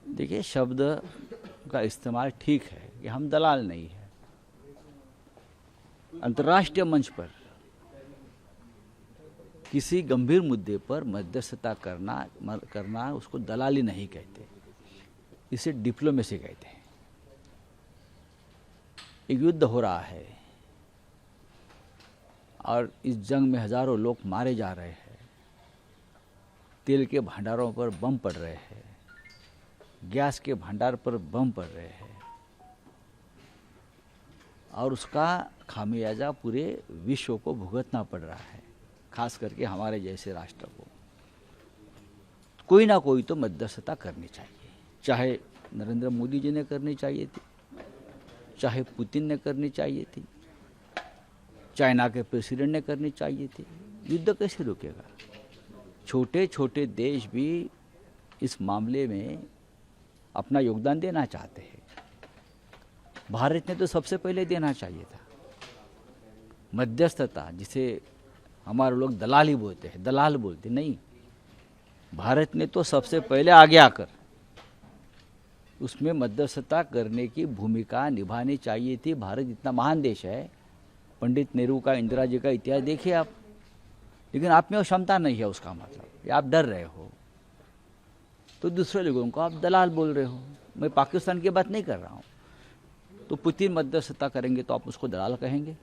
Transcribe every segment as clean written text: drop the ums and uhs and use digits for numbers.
देखिए, शब्द का इस्तेमाल ठीक है कि हम दलाल नहीं है। अंतर्राष्ट्रीय मंच पर किसी गंभीर मुद्दे पर मध्यस्थता करना उसको दलाली नहीं कहते, इसे डिप्लोमेसी कहते हैं। एक युद्ध हो रहा है और इस जंग में हजारों लोग मारे जा रहे हैं, तेल के भंडारों पर बम पड़ रहे हैं, गैस के भंडार पर बम पड़ रहे हैं और उसका खामियाजा पूरे विश्व को भुगतना पड़ रहा है, खास करके हमारे जैसे राष्ट्र को। कोई ना कोई तो मध्यस्थता करनी चाहिए, चाहे नरेंद्र मोदी जी ने करनी चाहिए थी, चाहे पुतिन ने करनी चाहिए थी, चाइना के प्रेसिडेंट ने करनी चाहिए थी। युद्ध कैसे रुकेगा? छोटे छोटे देश भी इस मामले में अपना योगदान देना चाहते हैं। भारत ने तो सबसे पहले देना चाहिए था। मध्यस्थता, जिसे हमारे लोग दलाली बोलते हैं, दलाल बोलते नहीं, भारत ने तो सबसे पहले आगे आकर उसमें मध्यस्थता करने की भूमिका निभानी चाहिए थी। भारत इतना महान देश है, पंडित नेहरू का, इंदिरा जी का इतिहास देखिए आप, लेकिन आप में वो क्षमता नहीं है। उसका मतलब आप डर रहे हो, तो दूसरे लोगों को आप दलाल बोल रहे हो। मैं पाकिस्तान की बात नहीं कर रहा हूँ। तो पुतिन मध्यस्थता करेंगे तो आप उसको दलाल कहेंगे,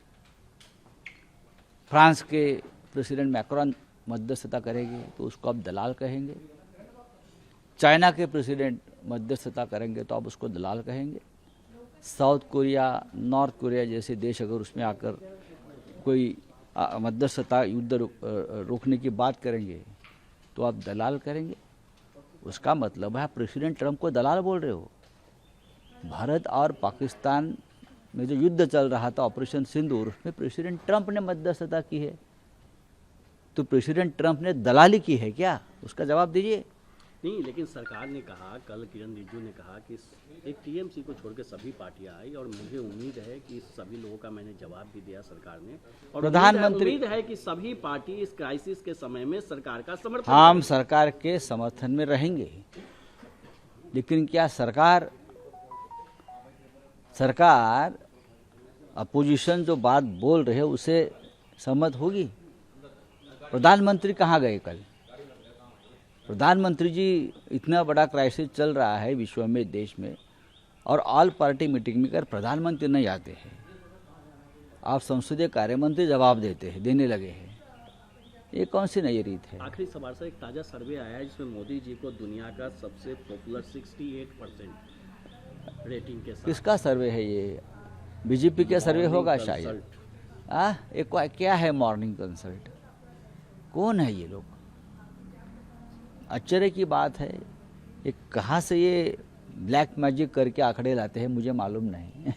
फ्रांस के प्रेसिडेंट मैक्रोन मध्यस्थता करेंगे तो उसको आप दलाल कहेंगे, चाइना के प्रेसिडेंट मध्यस्थता करेंगे तो आप उसको दलाल कहेंगे, साउथ कोरिया, नॉर्थ कोरिया जैसे देश अगर उसमें आकर कोई मध्यस्थता, युद्ध रोकने की बात करेंगे तो आप दलाल करेंगे। उसका मतलब है प्रेसिडेंट ट्रंप को दलाल बोल रहे हो। भारत और पाकिस्तान में जो युद्ध चल रहा था ऑपरेशन सिंदूर, उसमें प्रेसिडेंट ट्रंप ने मध्यस्थता की है, तो प्रेसिडेंट ट्रंप ने दलाली की है क्या? उसका जवाब दीजिए। नहीं, लेकिन सरकार ने कहा, कल किरण रिजिजू ने कहा कि एक टीएमसी को छोड़कर सभी पार्टियां आई और मुझे उम्मीद है कि सभी लोगों का मैंने जवाब भी दिया सरकार ने, और प्रधानमंत्री, उम्मीद है कि सभी पार्टी इस क्राइसिस के समय में सरकार का समर्थन हम सरकार के समर्थन में रहेंगे, लेकिन क्या सरकार अपोजिशन जो बात बोल रहे है उसे सहमत होगी? प्रधानमंत्री कहाँ गए कल? प्रधानमंत्री जी, इतना बड़ा क्राइसिस चल रहा है विश्व में, देश में, और ऑल पार्टी मीटिंग में कर प्रधानमंत्री नहीं आते हैं। आप संसदीय कार्य मंत्री जवाब देने लगे हैं। ये कौन सी नई रीत है? आखिरी सवाल से, एक ताजा सर्वे आया है जिसमें मोदी जी को दुनिया का सबसे पॉपुलर 68% रेटिंग के साथ। किसका सर्वे है ये? बीजेपी का सर्वे होगा शायद। एक क्या है मॉर्निंग कंसल्ट? कौन है ये लोग? आश्चर्य की बात है, ये कहाँ से ये ब्लैक मैजिक करके आंकड़े लाते हैं, मुझे मालूम नहीं।